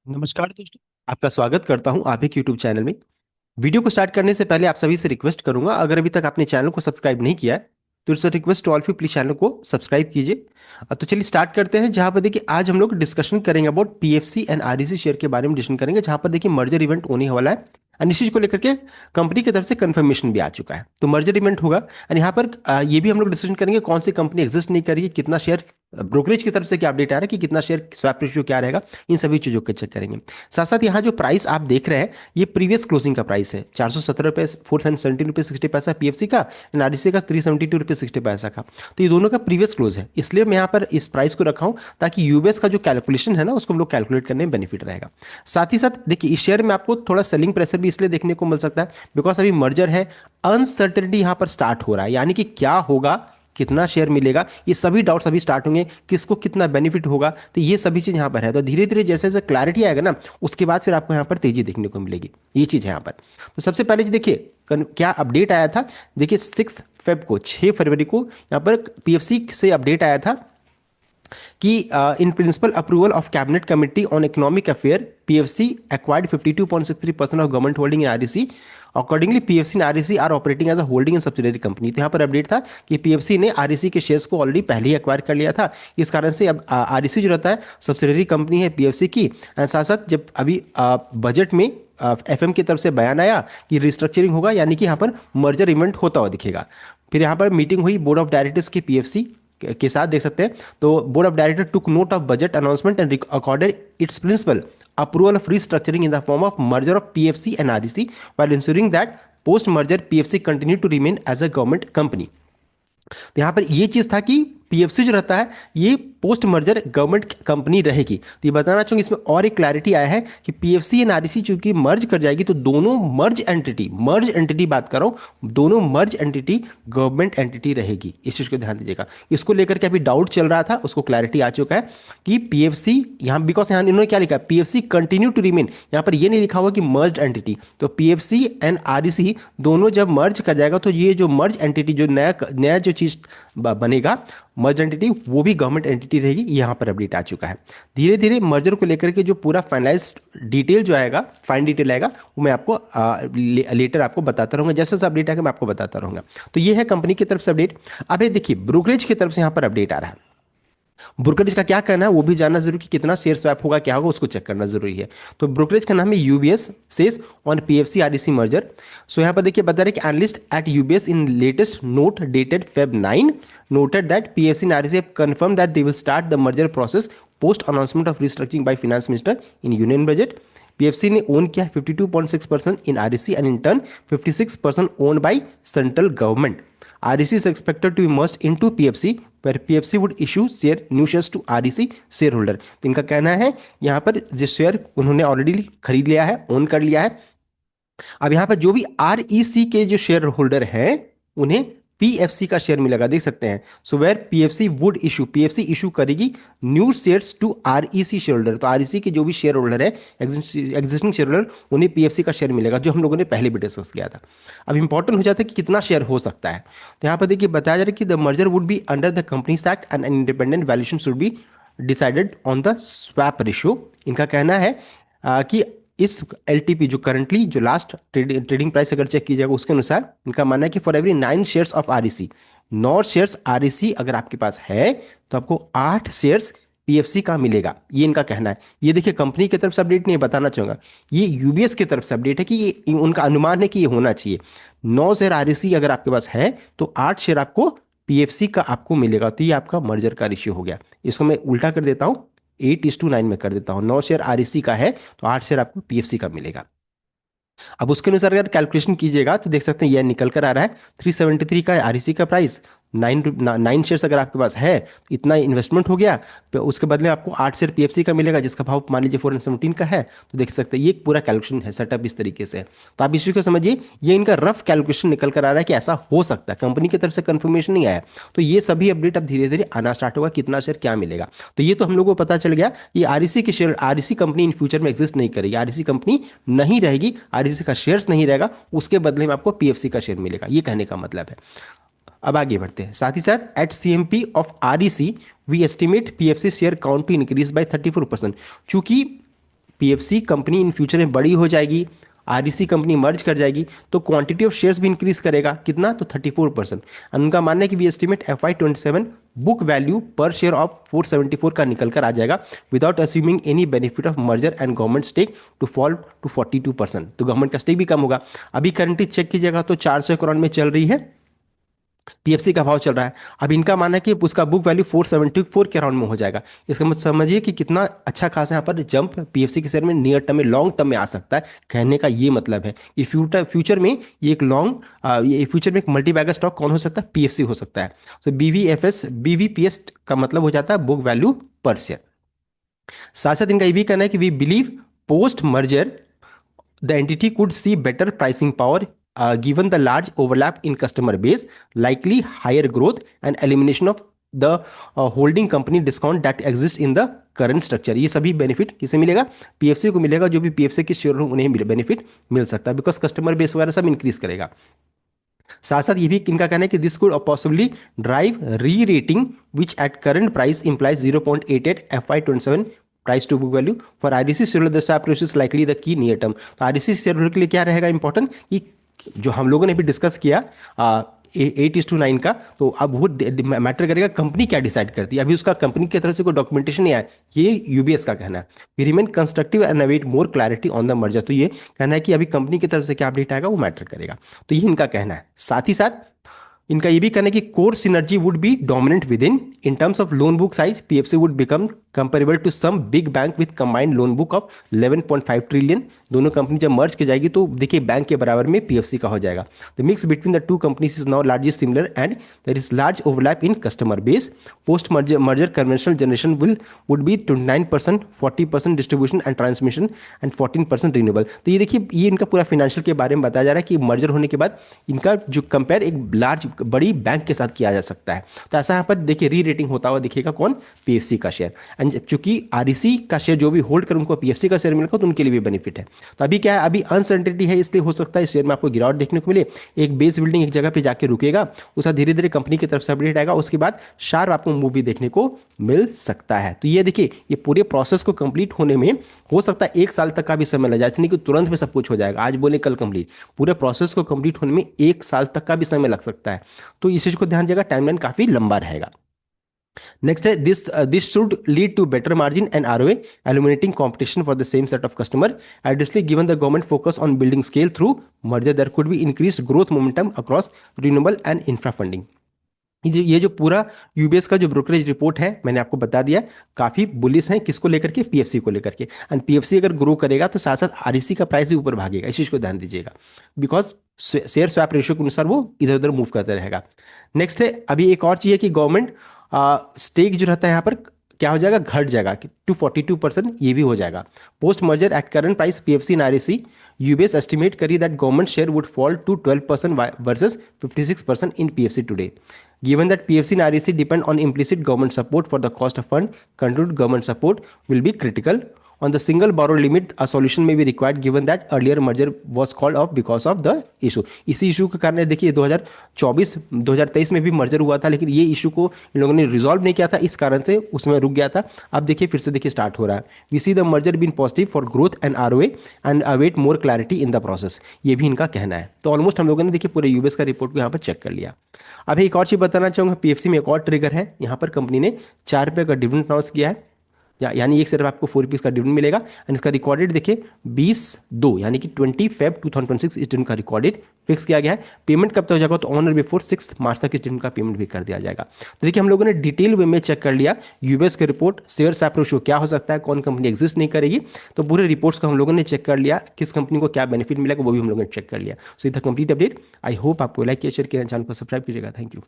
नमस्कार दोस्तों। आपका स्वागत करता हूं आप एक यूट्यूब चैनल में। वीडियो को स्टार्ट करने से पहले आप सभी से रिक्वेस्ट करूंगा, अगर अभी तक आपने चैनल को सब्सक्राइब नहीं किया है तो it's request to all you, please channel को सब्सक्राइब कीजिए। तो चलिए स्टार्ट करते हैं। जहां पर देखिए आज हम लोग डिस्कशन करेंगे about PFC and REC share के बारे में डिस्कशन करेंगे, जहां पर देखिए मर्जर इवेंट होने वाला है एंड इस चीज को लेकर के कंपनी की तरफ से कंफर्मेशन भी आ चुका है। तो मर्जर इवेंट होगा एंड यहाँ पर ये भी हम लोग डिस्कशन करेंगे कौन सी कंपनी एग्जिस्ट नहीं कर रही है, कितना शेयर ब्रोकरेज की तरफ से क्या अपडेट आ रहा है कि कितना शेयर स्वैप रेशियो क्या रहेगा, इन सभी चीजों को चेक करेंगे। साथ साथ यहाँ जो प्राइस आप देख रहे हैं ये प्रीवियस क्लोजिंग का प्राइस है, 417 रुपये 417 रुपये 60 पैसा पीएफसी का एंड आरईसी का 372 रुपये 60 पैसा का। तो ये दोनों का प्रीवियस क्लोज है, इसलिए मैं यहाँ पर इस प्राइस को रखा हूँ ताकि यूबीएस का जो कैलकुलेशन है ना उसको हम लोग कैलकुलेट करने में बेनिफिट रहेगा। साथ ही साथ देखिए इस शेयर में आपको थोड़ा सेलिंग प्रेशर भी इसलिए देखने को मिल सकता है बिकॉज अभी मर्जर है, अनसर्टेनिटी यहाँ पर स्टार्ट हो रहा है, यानी कि क्या होगा, कितना शेयर मिलेगा, ये सभी डाउट्स अभी स्टार्ट होंगे, किसको कितना बेनिफिट होगा, तो ये सभी चीज यहाँ पर है। तो धीरे धीरे जैसे जैसे क्लैरिटी आएगा ना उसके बाद फिर आपको यहाँ पर तेजी देखने को मिलेगी, ये चीज है यहाँ पर। तो सबसे पहले देखिए क्या अपडेट आया था। देखिए 6 फेब को, 6 फरवरी को यहाँ पर पीएफसी से अपडेट आया था कि in principle approval of cabinet committee on economic affair PFC acquired 52.63% of government holding in REC. Accordingly PFC and REC are operating as a holding in subsidiary company. तो यहाँ पर अपडेट था कि PFC ने REC के shares को already पहले ही acquire कर लिया था, इस कारण से अब आरईसी जो रहता है सब्सिडरी कंपनी है पीएफसी की। एंड साथ साथ जब अभी बजट में एफएम की तरफ से बयान आया कि रिस्ट्रक्चरिंग होगा, यानी कि यहाँ पर मर्जर इवेंट होता हुआ दिखेगा। फिर यहाँ पर मीटिंग हुई बोर्ड ऑफ डायरेक्टर्स की पीएफसी के साथ, देख सकते हैं। तो board of director took note of budget announcement and accorded its principle approval of restructuring in the form of merger of PFC and REC while ensuring that post merger PFC continue to remain as a government company। तो यहां पर ये चीज था कि PFC जो रहता है ये पोस्ट मर्जर गवर्नमेंट कंपनी रहेगी। तो ये बताना चाहूंगा इसमें और एक क्लैरिटी आया है कि पीएफसी एंड आरईसी चूंकि मर्ज कर जाएगी तो दोनों मर्ज एंटिटी बात कर रहा हूं, दोनों मर्ज एंटिटी गवर्नमेंट एंटिटी रहेगी। इस चीज को ध्यान दीजिएगा, इसको लेकर के अभी डाउट चल रहा था उसको क्लैरिटी आ चुका है कि पीएफसी यहां, बिकॉज यहां इन्होंने क्या लिखा, पीएफसी कंटिन्यू टू रिमेन, यहां पर ये नहीं लिखा हुआ कि मर्ज एंटिटी। तो पीएफसी एंड आरईसी दोनों जब मर्ज कर जाएगा तो ये जो मर्ज एंटिटी जो नया नया जो चीज बनेगा मर्ज एंटिटी वो भी गवर्नमेंट एंटिटी रहेगी। यहां पर अपडेट आ चुका है। धीरे धीरे मर्जर को लेकर के जो पूरा फाइनलाइज डिटेल जो आएगा, फाइन डिटेल आएगा, वो मैं आपको लेटर आपको बताता रहूंगा, जैसे जैसे अपडेट आएगा मैं आपको बताता रहूंगा। तो ये है कंपनी की तरफ से अपडेट। अब ये देखिए ब्रोकरेज की तरफ से यहां पर अपडेट आ रहा है। ब्रोकरेज का क्या कहना है वो भी जानना जरूरी, कि कितना शेयर स्वैप होगा क्या होगा उसको चेक करना जरूरी है। तो ब्रोकरेज का नाम है UBS says on PFC REC merger. So यहां पर देखिए बता रहे कि analyst at UBS in latest note dated Feb 9 noted that PFC and REC have confirmed that they will start the merger process post announcement of restructuring by finance minister in union budget। PFC ने own किया 52.6% in REC and in turn 56% own by central government. REC is expected to be merged into PFC where PFC would issue new shares to REC shareholder। तो इनका कहना है यहाँ पर जिस share उन्होंने ऑलरेडी खरीद लिया है, ओन कर लिया है, अब यहाँ पर जो भी REC के जो शेयर होल्डर हैं उन्हें पीएफसी का शेयर मिलेगा, देख सकते हैं। सो वेयर पीएफसी इशू करेगी new shares to REC share holder. तो आरईसी के जो भी शेयर होल्डर है, एग्जिस्टिंग शेयर होल्डर, उन्हें पीएफसी का शेयर मिलेगा, जो हम लोगों ने पहले भी डिस्कस किया था। अब इंपॉर्टेंट हो जाता है कि कितना शेयर हो सकता है। तो यहाँ पर देखिए बताया जा रहा है कि the merger would be under the companies act and an independent valuation should be decided on the swap ratio. इनका कहना है कि इस एलटीपी जो करंटली जो लास्ट ट्रेडिंग प्राइस अगर चेक कीजिएगा उसके अनुसार इनका मानना है कि for every 9 shares of REC, 9 shares REC अगर आपके पास है तो आपको 8 शेयर्स पीएफसी का मिलेगा, ये इनका कहना है। ये देखिए कंपनी की तरफ से अपडेट नहीं, बताना चाहूंगा ये यूबीएस की तरफ से अपडेट है कि ये उनका अनुमान है कि ये होना चाहिए। 9 शेयर आरईसी अगर आपके पास है तो 8 शेयर आपको पीएफसी का आपको मिलेगा। तो ये आपका मर्जर का रेशियो हो गया। इसको मैं उल्टा कर देता हूं, 8:9 में कर देता हूं। 9 शेयर आरईसी का है तो 8 शेयर आपको पीएफसी का मिलेगा। अब उसके अनुसार अगर कैलकुलेशन कीजिएगा तो देख सकते हैं यह निकल कर आ रहा है 373 का आरईसी का प्राइस। 9 शेयर्स अगर आपके पास है तो इतना इन्वेस्टमेंट हो गया, तो उसके बदले आपको 8 शेयर पीएफसी का मिलेगा जिसका भाव मान लीजिए 417 का है। तो देख सकते हैं ये पूरा कैलकुलेशन है, सेटअप इस तरीके से है। तो आप इस चीज को समझिए, ये इनका रफ कैलकुलेशन निकल कर आ रहा है कि ऐसा हो सकता है, कंपनी की तरफ से कंफर्मेशन नहीं आया। तो ये सभी अपडेट अब धीरे धीरे आना स्टार्ट होगा, कितना शेयर क्या मिलेगा। तो ये तो हम लोगों को पता चल गया ये आरईसी के share, REC company in future में एग्जिस्ट नहीं करेगी, आरईसी कंपनी नहीं रहेगी, आरईसी का शेयर्स नहीं रहेगा, उसके बदले में आपको पीएफसी का शेयर मिलेगा, ये कहने का मतलब है। अब आगे बढ़ते हैं। साथ ही साथ at CMP of REC we estimate PFC share count to increase by 34%। चूंकि पीएफसी कंपनी इन फ्यूचर में बड़ी हो जाएगी, आरईसी कंपनी मर्ज कर जाएगी, तो क्वांटिटी ऑफ शेयर्स भी इंक्रीज करेगा कितना, तो 34%। उनका मानना है कि we estimate FY 2027 book value per share of 474 का निकल कर आ जाएगा without assuming any benefit of merger and government stake to fall to 42%। तो गवर्नमेंट का स्टेक भी कम होगा। अभी करंटली चेक कीजिएगा तो 400 करोड़ में चल रही है, पीएफसी का भाव चल रहा है। अब इनका मानना है कि उसका बुक वैल्यू 474 के अराउंड में हो जाएगा। इसका मतलब समझिए कि कितना अच्छा खासा यहाँ पर जंप पीएफसी के शेयर में नियर टर्म में, लॉन्ग टर्म में आ सकता है। कहने का ये मतलब है कि फ्यूचर में ये एक ये फ्यूचर में एक मल्टी बैगर स्टॉक कौन हो सकता है, पीएफसी हो सकता है। तो बीवीपीएस का मतलब हो जाता है बुक वैल्यू पर शेयर। साथ साथ इनका ये भी कहना है कि we believe post merger the entity could see better pricing power given the large overlap in customer base, likely higher growth, and elimination of the holding company discount that exists in the current structure। ये सभी benefit किसे मिलेगा, PFC को मिलेगा। जो भी PFC के share उन्हें बेनिफिट मिल सकता है, बिकॉज कस्टमर बेस वगैरह सब इंक्रीज करेगा। साथ साथ ये भी इनका कहना है कि this could possibly drive re rating which at current price implies 0.88 FY 2027 price to book value for REC shareholder, the swap ratio is likely the key near term. तो आरईसी शेयरहोल्डर के लिए क्या रहेगा इंपॉर्टेंट, कि जो हम लोगों ने भी डिस्कस किया 8:9 का, तो अब वो मैटर करेगा कंपनी क्या डिसाइड करती है। अभी उसका कंपनी की तरफ से कोई डॉक्यूमेंटेशन नहीं आया, ये यूबीएस का कहना है। We remain constructive and await more clarity on the merger. तो ये कहना है कि अभी कंपनी की तरफ से क्या अपडेट आएगा वो मैटर करेगा। तो ये इनका कहना है। साथ ही साथ इनका ये भी कहना है कि core synergy would be dominant within terms of loan book size, PFC would become comparable to some big bank with combined loan book of 11.5 trillion. दोनों कंपनी जब मर्ज की जाएगी तो देखिए बैंक के बराबर में पीएफसी का हो जाएगा। The mix between the two companies is now largely similar and there is large overlap in customer base. Post merger conventional generation would be 29%, 40% distribution and transmission and 14% renewable. तो ये देखिए, ये इनका पूरा फाइनेंशियल के बारे में बताया जा रहा है कि मर्जर होने के बाद इनका जो कंपेयर एक लार्ज बड़ी बैंक के साथ किया जा सकता है। तो ऐसा यहाँ पर देखिए री रेटिंग होता हुआ दिखेगा कौन, पीएफसी का शेयर। एंड चूंकि आरईसी का शेयर जो भी होल्ड कर उनको पीएफसी का शेयर मिलेगा तो उनके लिए भी बेनिफिट है। तो अभी क्या है, अभी अनसर्टेनिटी है, इसलिए हो सकता है शेयर में आपको गिरावट देखने को मिले। एक बेस बिल्डिंग एक जगह पे जाके रुकेगा, उसका धीरे धीरे कंपनी की तरफ से अपडेट आएगा, उसके बाद शार्प आपको मूव भी देखने को मिल सकता है। तो ये देखिए, ये पूरे प्रोसेस को कंप्लीट होने में हो सकता है 1 साल तक का भी समय लग जाए, नहीं कि तुरंत में सब कुछ हो जाएगा, आज बोले कल कंप्लीट। पूरे प्रोसेस को कंप्लीट होने में 1 साल तक का भी समय लग सकता है। तो इस चीज को ध्यान देगा, टाइमलाइन काफी लंबा रहेगा। नेक्स्ट है this should lead to better margin and ROA, eliminating competition for the same set of customer. Additionally given the government focus on building scale through merger, there could be increase growth momentum across renewable and infra funding. ये जो पूरा UBS का जो brokerage report है मैंने आपको बता दिया, काफी बुलिश है किसको लेकर के, पीएफसी को लेकर के। एंड पीएफसी अगर ग्रो करेगा तो साथ साथ आरईसी का प्राइस भी ऊपर भागेगा, इस चीज को ध्यान दीजिएगा, बिकॉज शेयर स्वैप रेशियो के अनुसार वो इधर उधर मूव करता रहेगा। नेक्स्ट है, अभी एक और चीज है कि गवर्नमेंट स्टेक जो रहता है यहाँ पर क्या हो जाएगा, घट जाएगा टू 42%, ये भी हो जाएगा। Post merger at current price PFC and REC, UBS estimate करी that government share would fall to 12% versus 56% in PFC today. Given that PFC and REC depend on implicit government support for the cost of fund, continued government support will be critical. On the single borrow limit, a solution may be required given that earlier merger was called off because of the issue. इसी issue के कारण देखिए 2023 में भी merger हुआ था, लेकिन ये इशू को इन लोगों ने रिजॉल्व नहीं किया था, इस कारण से उसमें रुक गया था। अब देखिए फिर से देखिए स्टार्ट हो रहा है। We see the merger been positive for growth and ROA and await more clarity in the process, ये भी इनका कहना है। तो ऑलमोस्ट हम लोगों ने देखिए पूरे यूबीएस का रिपोर्ट को यहाँ पर चेक कर लिया। अब एक और चीज बताना चाहूंगा, पीएफसी में एक और ट्रिगर है। यहाँ पर कंपनी ने 4 रुपये का डिविडेंड अनाउंस किया है, यानी एक सिर्फ आपको 4 रुपीज का डिविडेंड मिलेगा। एंड इसका रिकॉर्डेड देखिए 20/2 यानी कि 20 Feb 2026 इस दिन का रिकॉर्डेड फिक्स किया गया है। पेमेंट कब तक हो जाएगा, तो ऑन और बिफोर 6 मार्च तक इस दिन का पेमेंट भी कर दिया जाएगा। तो देखिए हम लोगों ने डिटेल वे में चेक कर लिया यूबीएस के रिपोर्ट, शेयर स्वैप रेशियो क्या हो सकता है, कौन कंपनी एग्जिस्ट नहीं करेगी। तो पूरे रिपोर्ट्स को हम लोगों ने चेक कर लिया, किस कंपनी को क्या बेनिफिट मिलेगा वो भी हम लोगों ने चेक कर लिया। सो इधर कंप्लीट अपडेट। आई होप आपको लाइक किया, शेयर किया, चैनल को सब्सक्राइब कीजिएगा। Thank you.